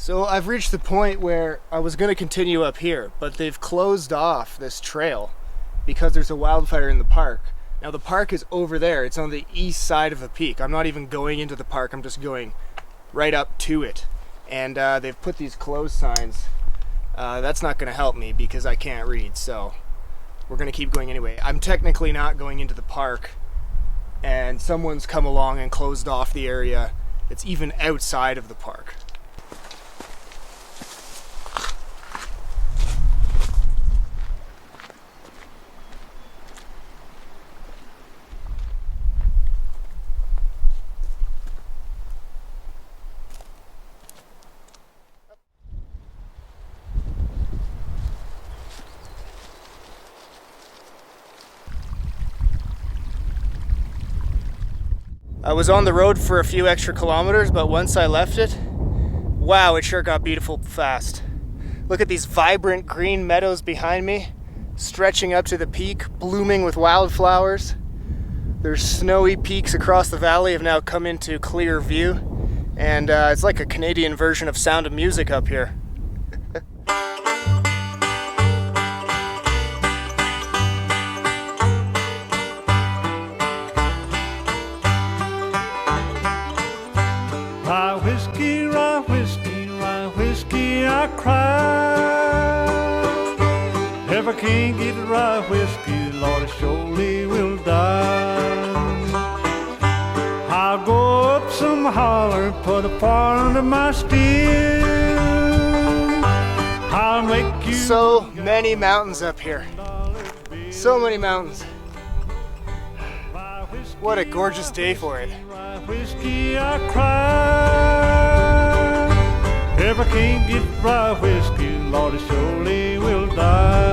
So I've reached the point where I was going to continue up here, but they've closed off this trail because there's a wildfire in the park. Now the park is over there. It's on the east side of the peak. I'm not even going into the park. I'm just going right up to it. And they've put these closed signs. That's not going to help me because I can't read, so we're going to keep going anyway. I'm technically not going into the park, and someone's come along and closed off the area that's even outside of the park. I was on the road for a few extra kilometers, but once I left it, wow, it sure got beautiful fast. Look at these vibrant green meadows behind me, stretching up to the peak, blooming with wildflowers. There's snowy peaks across the valley have now come into clear view, and it's like a Canadian version of Sound of Music up here. I cry. If I can't get the right whiskey, Lord, I surely will die. I'll go up some holler, put a fire under my steel. I'll make you. So many mountains up here. So many mountains. What a gorgeous day for it. Whiskey, I cry. If I can't get right whiskey, Lord, I surely will die.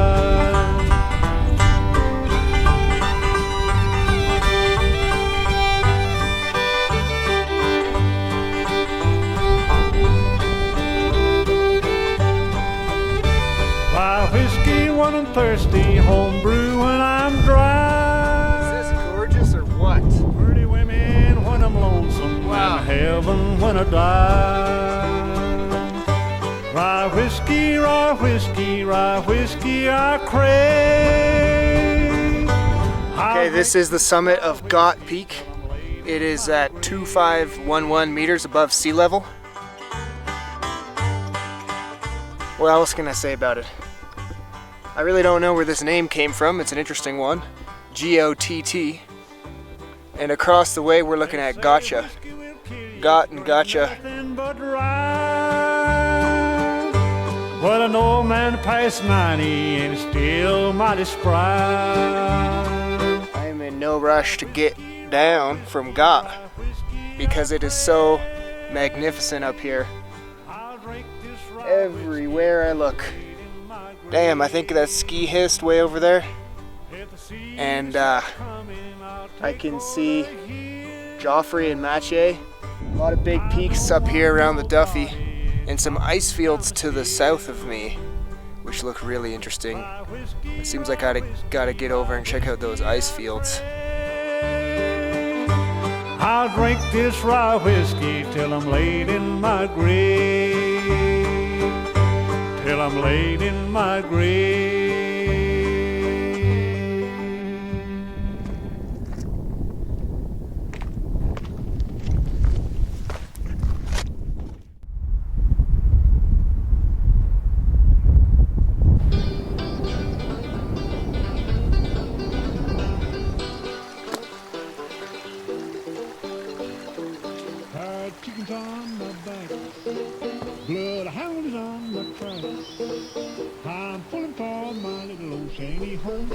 Rye whiskey when I'm thirsty, homebrew when I'm dry. Is this gorgeous or what? Pretty women when I'm lonesome, wow. And heaven when I die. Rye whiskey, rye whiskey, rye whiskey, I crave. Okay, this is the summit of Gott Peak. It is at 2511 meters above sea level. What else can I say about it? I really don't know where this name came from. It's an interesting one. G-O-T-T. And across the way we're looking at Gotcha. Gott and Gotcha. Well, I know a man past 90 and still mighty spry. I'm in no rush to get down from Gott because it is so magnificent up here. Everywhere I look. Damn, I think that's Ski Hist way over there. And I can see Joffrey and Mathieu. A lot of big peaks up here around the Duffy. And some ice fields to the south of me, which look really interesting. It seems like I gotta get over and check out those ice fields. I'll drink this rye whiskey till I'm laid in my grave. Till I'm laid in my grave. Chickens on my back, bloodhound is on my track. I'm pulling for my little old shiny home.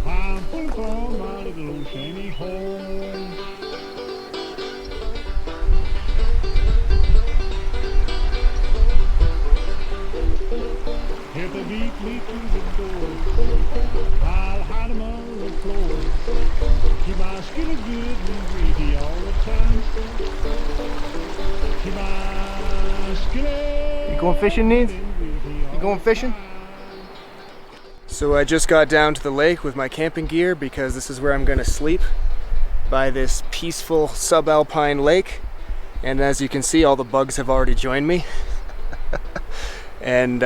I'm pulling for my little old shiny home. If they beat me to the door, I'll hide them on the floor. Keep my skillet good and greasy all the time. Keep my skillet. You going fishing, Needs? You going fishing? So I just got down to the lake with my camping gear because this is where I'm gonna sleep, by this peaceful subalpine lake. And as you can see, all the bugs have already joined me. And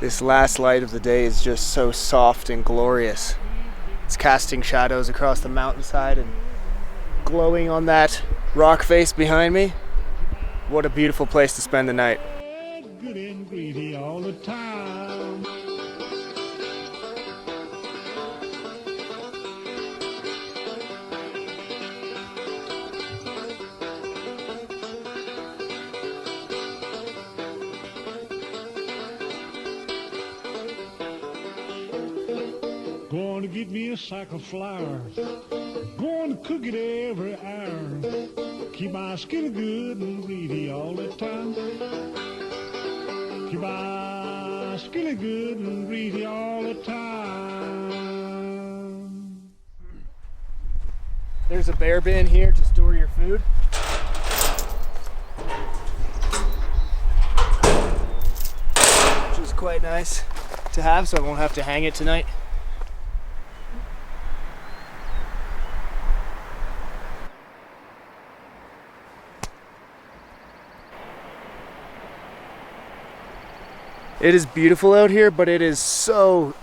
this last light of the day is just so soft and glorious. It's casting shadows across the mountainside and glowing on that rock face behind me. What a beautiful place to spend the night. Good and greasy all the time. Going to get me a sack of flour. Going to cook it every hour. Keep my skillet good and greasy all the time. Keep my skillet good and greasy all the time. There's a bear bin here to store your food. Which is quite nice to have, so I won't have to hang it tonight. It is beautiful out here, but it is so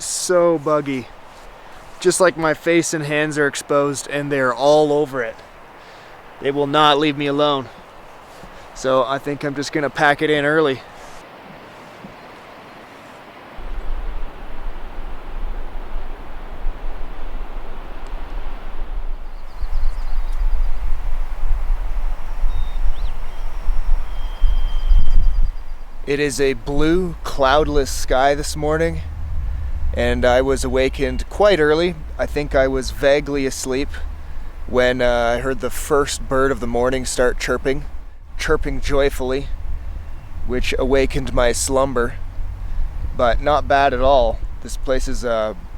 buggy. Just like my face and hands are exposed and they're all over it. They will not leave me alone. So I think I'm just gonna pack it in early. It is a blue, cloudless sky this morning, and I was awakened quite early. I think I was vaguely asleep when I heard the first bird of the morning start chirping joyfully, which awakened my slumber. But not bad at all. This place is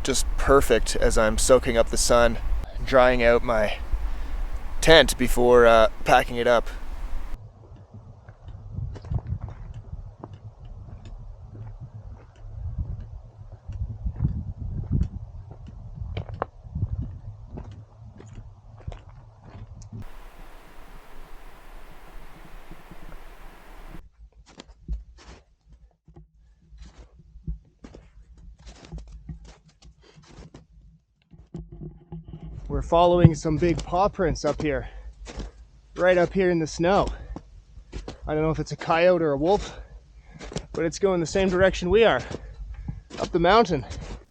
just perfect as I'm soaking up the sun, drying out my tent before packing it up. We're following some big paw prints up here, right up here in the snow. I don't know if it's a coyote or a wolf, but it's going the same direction we are, up the mountain.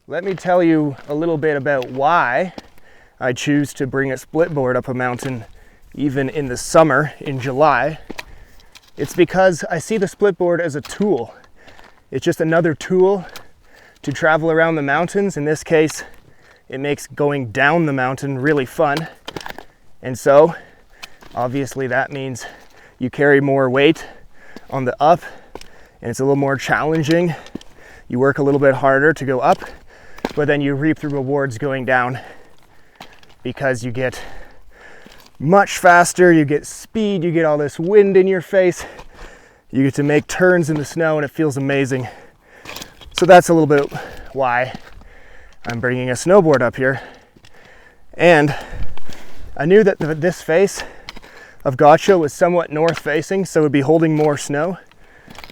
Let me tell you a little bit about why I choose to bring a split board up a mountain even in the summer, in July. It's because I see the split board as a tool. It's just another tool to travel around the mountains. In this case, it makes going down the mountain really fun. And so, obviously that means you carry more weight on the up, and it's a little more challenging. You work a little bit harder to go up, but then you reap the rewards going down because you get much faster, you get speed, you get all this wind in your face, you get to make turns in the snow, and it feels amazing. So that's a little bit why I'm bringing a snowboard up here. And I knew that this face of Gotcha was somewhat north facing, so it would be holding more snow,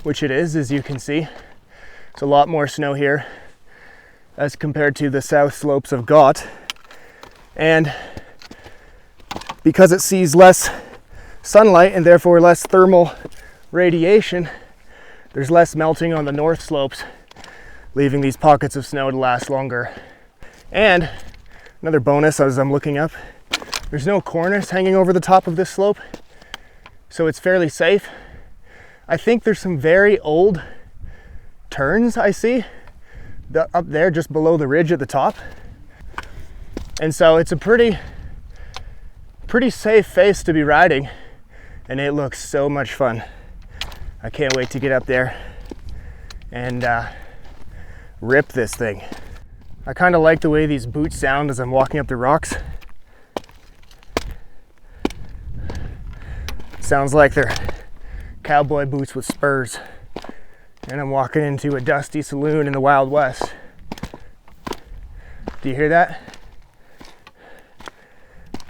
which it is, as you can see. It's a lot more snow here as compared to the south slopes of Gott. And because it sees less sunlight and therefore less thermal radiation, there's less melting on the north slopes, leaving these pockets of snow to last longer. And another bonus as I'm looking up, there's no cornice hanging over the top of this slope, so it's fairly safe. I think there's some very old turns I see up there just below the ridge at the top. And so it's a pretty safe face to be riding, and it looks so much fun. I can't wait to get up there and rip this thing. I kind of like the way these boots sound as I'm walking up the rocks. Sounds like they're cowboy boots with spurs. And I'm walking into a dusty saloon in the Wild West. Do you hear that?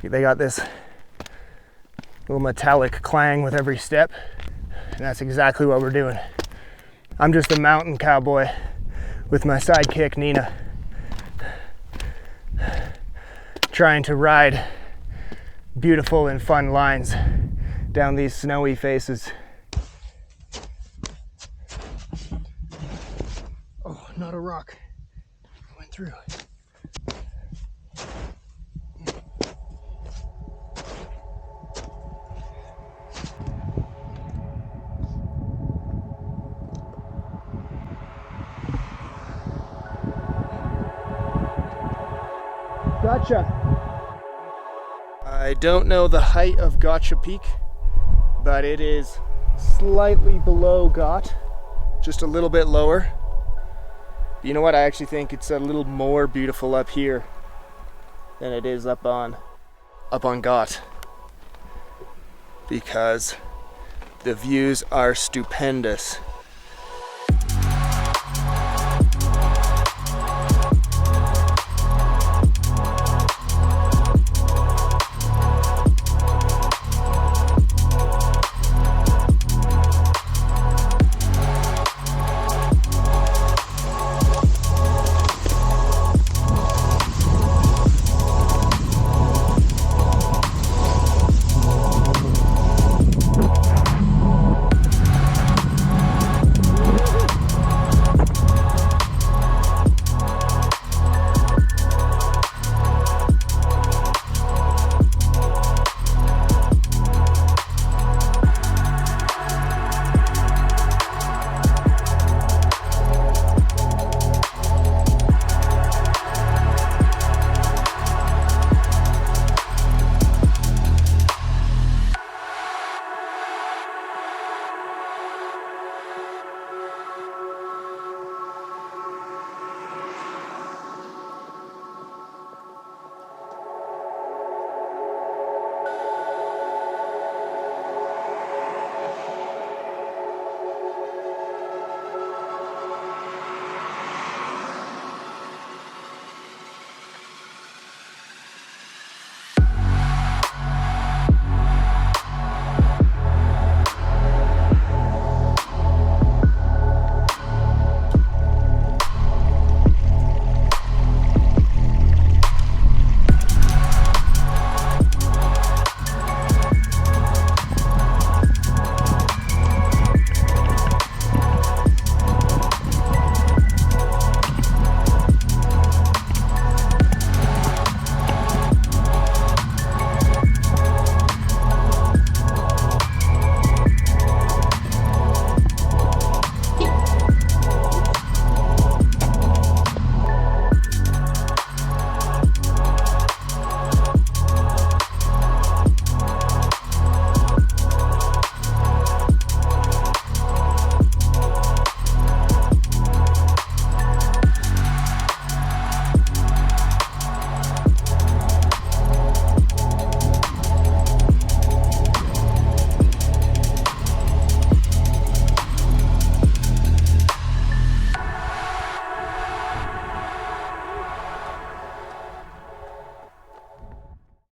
They got this little metallic clang with every step. And that's exactly what we're doing. I'm just a mountain cowboy with my sidekick Nina, trying to ride beautiful and fun lines down these snowy faces. Oh, not a rock. Went through. Gotcha. I don't know the height of Gotcha Peak, but it is slightly below Gott, just a little bit lower. You know what? I actually think it's a little more beautiful up here than it is up on Gott, because the views are stupendous.